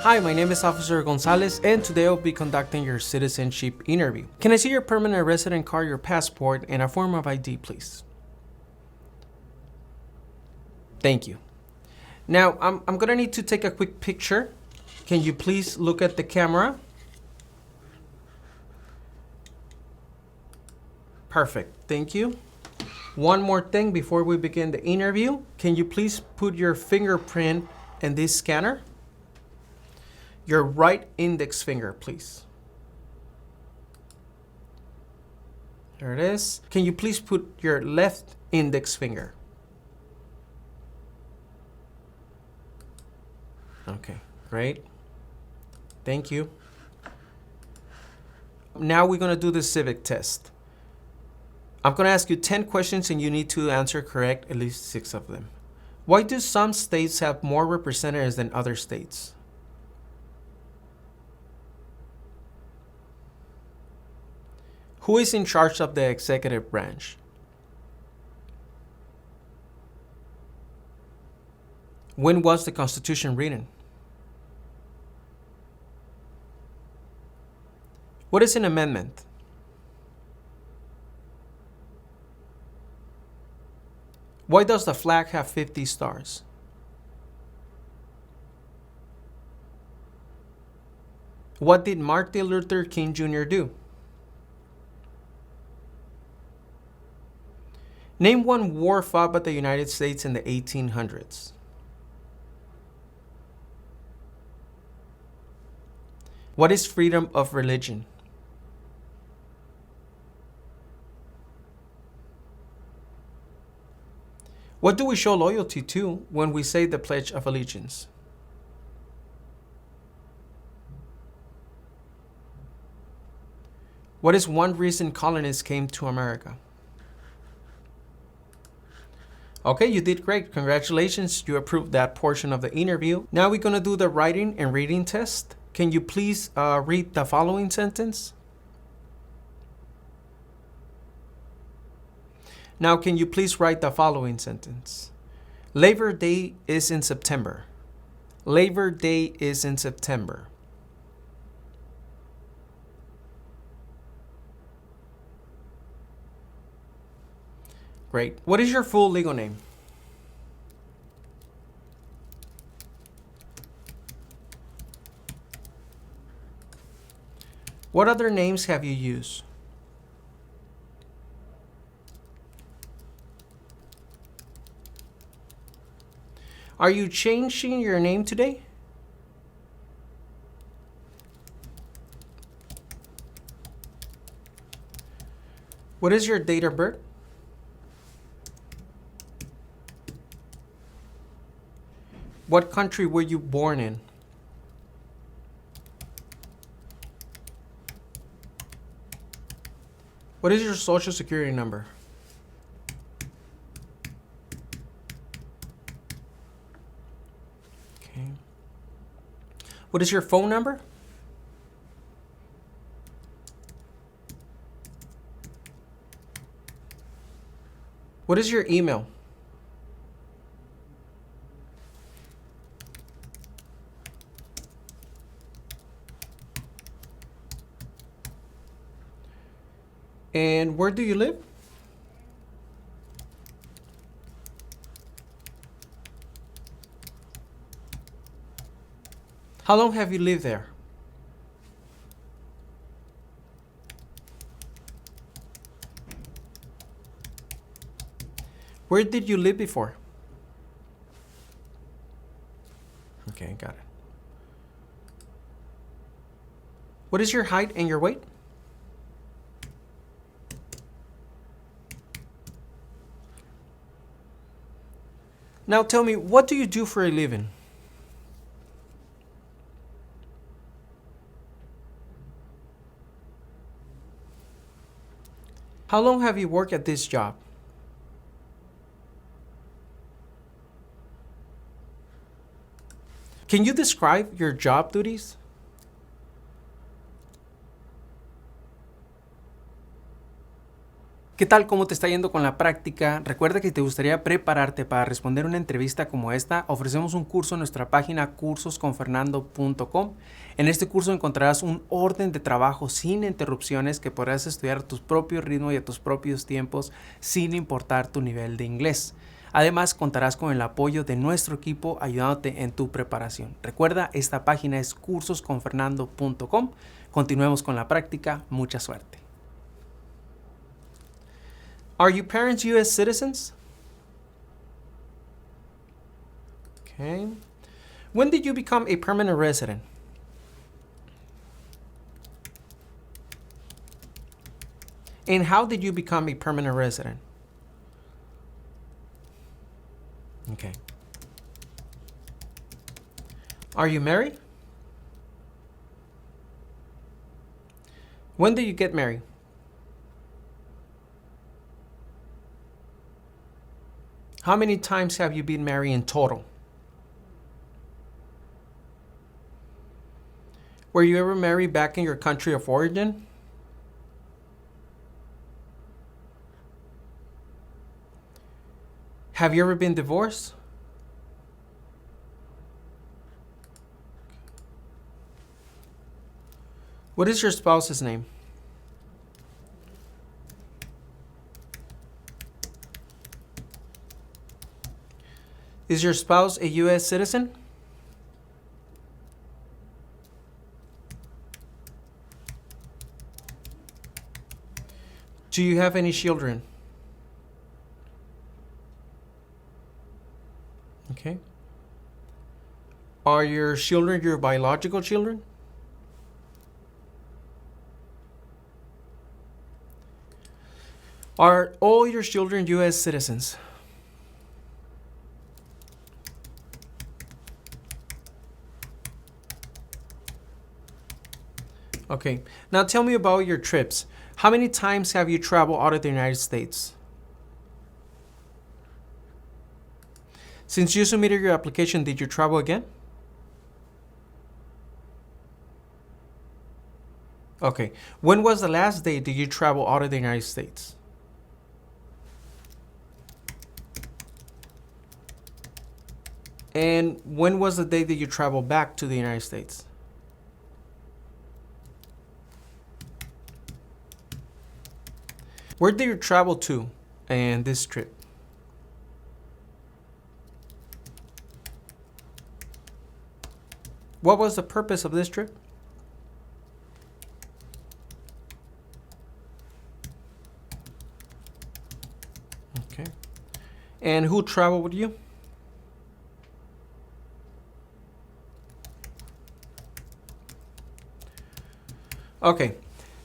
Hi, my name is Officer Gonzalez, and today I'll be conducting your citizenship interview. Can I see your permanent resident card, your passport, and a form of ID, please? Thank you. Now, I'm gonna need to take a quick picture. Can you please look at the camera? Perfect, thank you. One more thing before we begin the interview. Can you please put your fingerprint in this scanner? Your right index finger, please. There it is. Can you please put your left index finger? Okay, great. Thank you. Now we're gonna do the civic test. I'm gonna ask you 10 questions and you need to answer correct at least 6 of them. Why do some states have more representatives than other states? Who is in charge of the executive branch? When was the Constitution written? What is an amendment? Why does the flag have 50 stars? What did Martin Luther King Jr. do? Name one war fought by the United States in the 1800s. What is freedom of religion? What do we show loyalty to when we say the Pledge of Allegiance? What is one reason colonists came to America? Okay, you did great. Congratulations. You approved that portion of the interview. Now we're going to do the writing and reading test. Can you please read the following sentence? Now, can you please write the following sentence? Labor Day is in September. Labor Day is in September. Great. What is your full legal name? What other names have you used? Are you changing your name today? What is your date of birth? What country were you born in? What is your social security number? Okay. What is your phone number? What is your email? And where do you live? How long have you lived there? Where did you live before? Okay, got it. What is your height and your weight? Now tell me, what do you do for a living? How long have you worked at this job? Can you describe your job duties? ¿Qué tal? ¿Cómo te está yendo con la práctica? Recuerda que si te gustaría prepararte para responder una entrevista como esta, ofrecemos un curso en nuestra página cursosconfernando.com. En este curso encontrarás un orden de trabajo sin interrupciones que podrás estudiar a tu propio ritmo y a tus propios tiempos sin importar tu nivel de inglés. Además, contarás con el apoyo de nuestro equipo ayudándote en tu preparación. Recuerda, esta página es cursosconfernando.com. Continuemos con la práctica. Mucha suerte. Are your parents U.S. citizens? Okay. When did you become a permanent resident? And how did you become a permanent resident? Okay. Are you married? When did you get married? How many times have you been married in total? Were you ever married back in your country of origin? Have you ever been divorced? What is your spouse's name? Is your spouse a U.S. citizen? Do you have any children? Okay. Are your children your biological children? Are all your children U.S. citizens? Okay, now tell me about your trips. How many times have you traveled out of the United States? Since you submitted your application, did you travel again? Okay, when was the last day did you travel out of the United States? And when was the day that you traveled back to the United States? Where did you travel to in this trip? What was the purpose of this trip? Okay. And who traveled with you? Okay.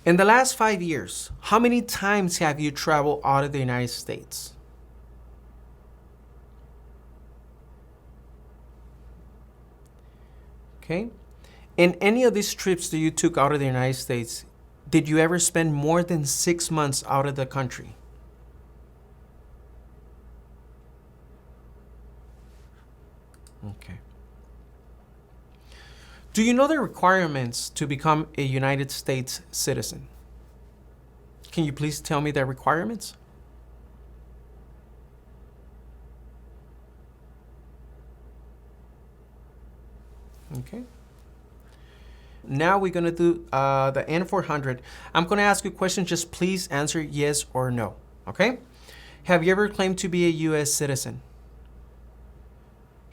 In the last 5 years, how many times have you traveled out of the United States? Okay. In any of these trips that you took out of the United States, did you ever spend more than 6 months out of the country? Okay. Do you know the requirements to become a United States citizen? Can you please tell me the requirements? Okay. Now we're going to do the N400. I'm going to ask you questions. Just please answer yes or no. Okay? Have you ever claimed to be a U.S. citizen?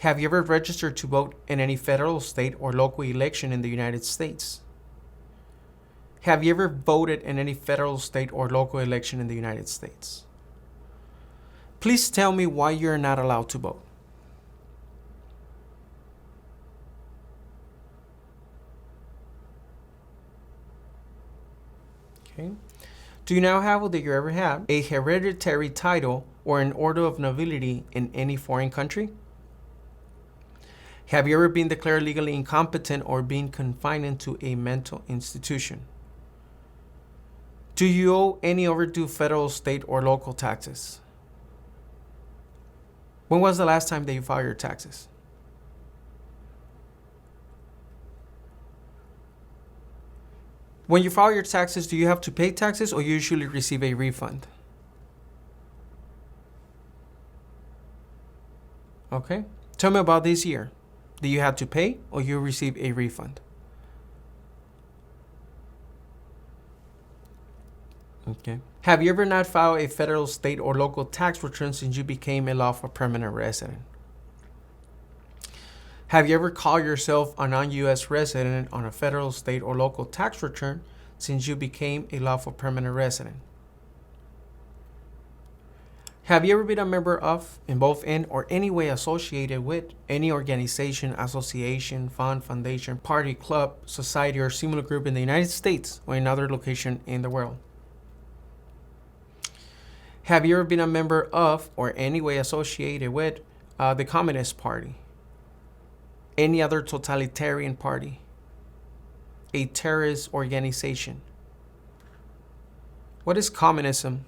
Have you ever registered to vote in any federal, state, or local election in the United States? Have you ever voted in any federal, state, or local election in the United States? Please tell me why you're not allowed to vote. Okay. Do you now have or did you ever have a hereditary title or an order of nobility in any foreign country? Have you ever been declared legally incompetent or been confined into a mental institution? Do you owe any overdue federal, state, or local taxes? When was the last time that you filed your taxes? When you file your taxes, do you have to pay taxes or usually receive a refund? Okay? Tell me about this year. Did you have to pay or you receive a refund? Okay. Have you ever not filed a federal, state, or local tax return since you became a lawful permanent resident? Have you ever called yourself a non-U.S. resident on a federal, state, or local tax return since you became a lawful permanent resident? Have you ever been a member of, involved in, or any way associated with any organization, association, fund, foundation, party, club, society, or similar group in the United States or another location in the world? Have you ever been a member of, or any way associated with, the Communist Party, any other totalitarian party, a terrorist organization? What is communism?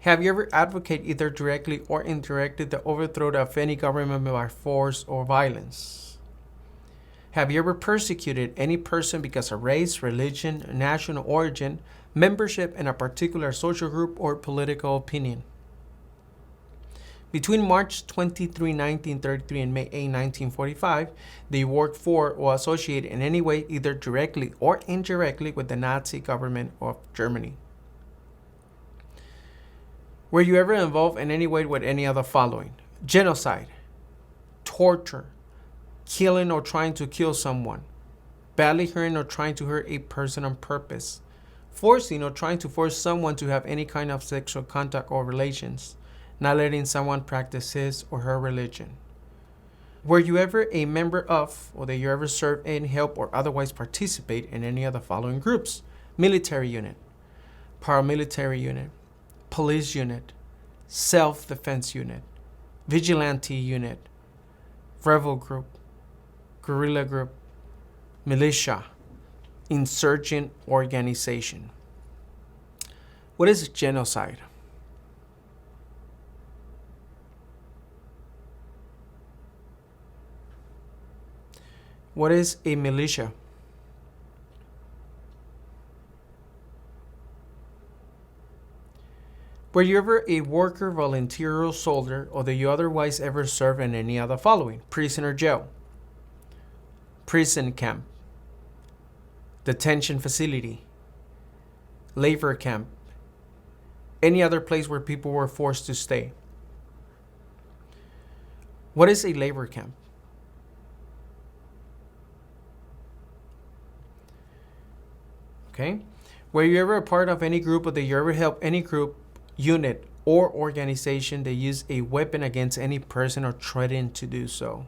Have you ever advocated either directly or indirectly the overthrow of any government by force or violence? Have you ever persecuted any person because of race, religion, national origin, membership in a particular social group, or political opinion? Between March 23, 1933 and May 8, 1945, they worked for or associated in any way, either directly or indirectly, with the Nazi government of Germany. Were you ever involved in any way with any of the following? Genocide, torture, killing or trying to kill someone, badly hurting or trying to hurt a person on purpose, forcing or trying to force someone to have any kind of sexual contact or relations, not letting someone practice his or her religion. Were you ever a member of, or did you ever serve in, help, or otherwise participate in any of the following groups? Military unit, paramilitary unit, police unit, self-defense unit, vigilante unit, rebel group, guerrilla group, militia, insurgent organization. What is genocide? What is a militia? Were you ever a worker, volunteer, or soldier, or did you otherwise ever serve in any of the following? Prison or jail, prison camp, detention facility, labor camp, any other place where people were forced to stay? What is a labor camp? Okay. Were you ever a part of any group, or did you ever help any group, unit, or organization that use a weapon against any person or threaten to do so?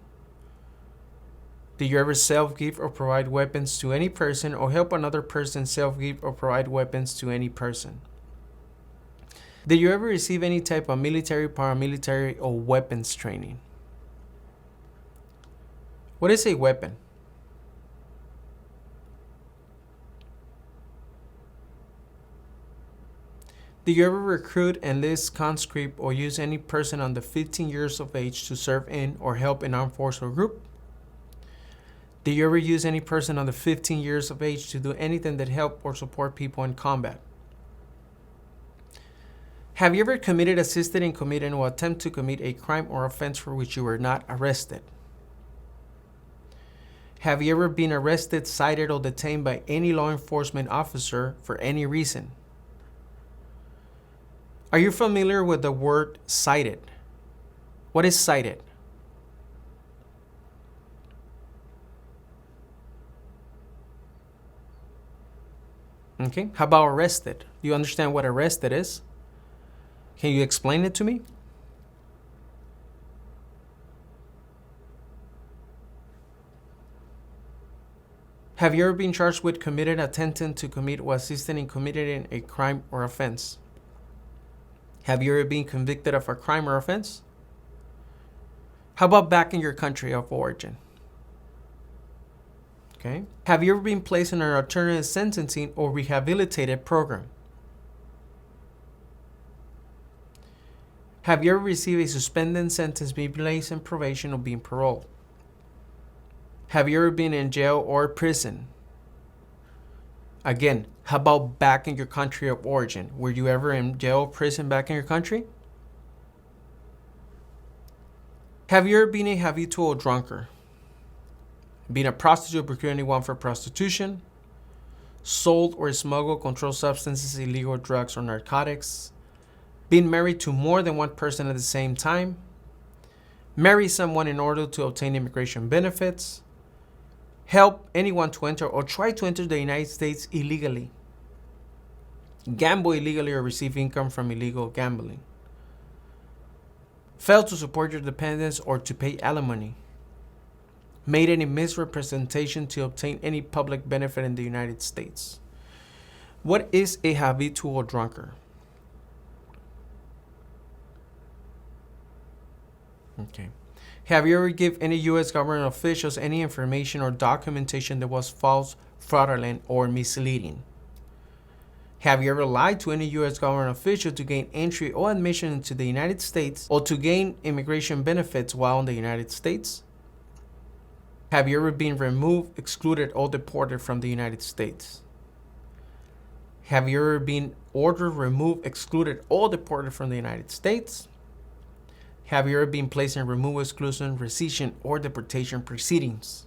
Did you ever self-give or provide weapons to any person, or help another person self-give or provide weapons to any person? Did you ever receive any type of military, paramilitary, or weapons training? What is a weapon? Did you ever recruit, enlist, conscript, or use any person under 15 years of age to serve in or help an armed force or group? Did you ever use any person under 15 years of age to do anything that help or support people in combat? Have you ever committed, assisted in committing, or attempt to commit a crime or offense for which you were not arrested? Have you ever been arrested, cited, or detained by any law enforcement officer for any reason? Are you familiar with the word cited? What is cited? Okay, how about arrested? Do you understand what arrested is? Can you explain it to me? Have you ever been charged with committed, attempting to commit, or assisting in committing a crime or offense? Have you ever been convicted of a crime or offense? How about back in your country of origin? Okay. Have you ever been placed in an alternative sentencing or rehabilitated program? Have you ever received a suspended sentence, being placed in probation, or being paroled? Have you ever been in jail or prison? Again, how about back in your country of origin? Were you ever in jail or prison back in your country? Have you ever been a habitual drunkard? Been a prostitute, procured anyone for prostitution? Sold or smuggled controlled substances, illegal drugs, or narcotics? Been married to more than one person at the same time? Marry someone in order to obtain immigration benefits? Help anyone to enter or try to enter the United States illegally? Gamble illegally or receive income from illegal gambling? Fail to support your dependents or to pay alimony? Made any misrepresentation to obtain any public benefit in the United States? What is a habitual drunkard? Okay. Have you ever given any U.S. government officials any information or documentation that was false, fraudulent, or misleading? Have you ever lied to any U.S. government official to gain entry or admission into the United States or to gain immigration benefits while in the United States? Have you ever been removed, excluded, or deported from the United States? Have you ever been ordered, removed, excluded, or deported from the United States? Have you ever been placed in removal, exclusion, rescission, or deportation proceedings?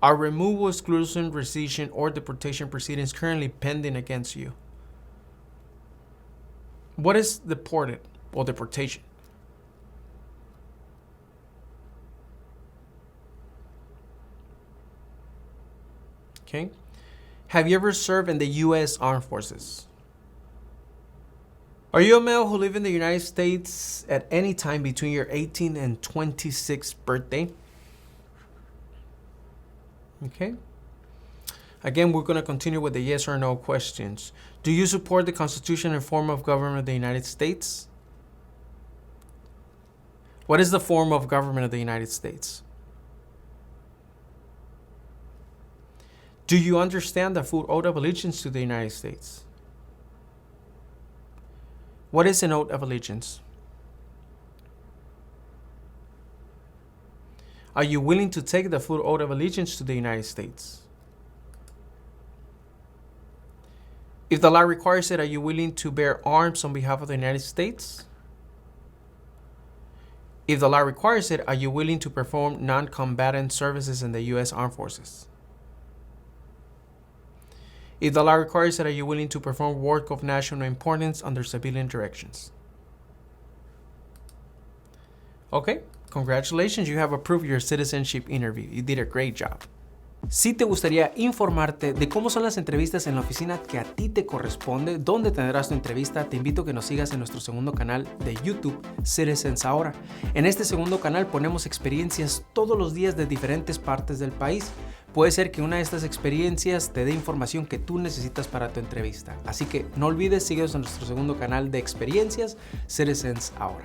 Are removal, exclusion, rescission, or deportation proceedings currently pending against you? What is deported or deportation? Okay. Have you ever served in the U.S. Armed Forces? Are you a male who lived in the United States at any time between your 18th and 26th birthday? Okay. Again, we're going to continue with the yes or no questions. Do you support the Constitution and form of government of the United States? What is the form of government of the United States? Do you understand the full oath of allegiance to the United States? What is an oath of allegiance? Are you willing to take the full oath of allegiance to the United States? If the law requires it, are you willing to bear arms on behalf of the United States? If the law requires it, are you willing to perform non-combatant services in the U.S. Armed Forces? If the law requires it, are you willing to perform work of national importance under civilian directions? Okay, congratulations, you have approved your citizenship interview. You did a great job. Si te gustaría informarte de cómo son las entrevistas en la oficina que a ti te corresponde, dónde tendrás tu entrevista, te invito a que nos sigas en nuestro segundo canal de YouTube, Citizens Ahora. En este segundo canal ponemos experiencias todos los días de diferentes partes del país. Puede ser que una de estas experiencias te dé información que tú necesitas para tu entrevista. Así que no olvides, síguenos en nuestro segundo canal de experiencias, Citizens Ahora.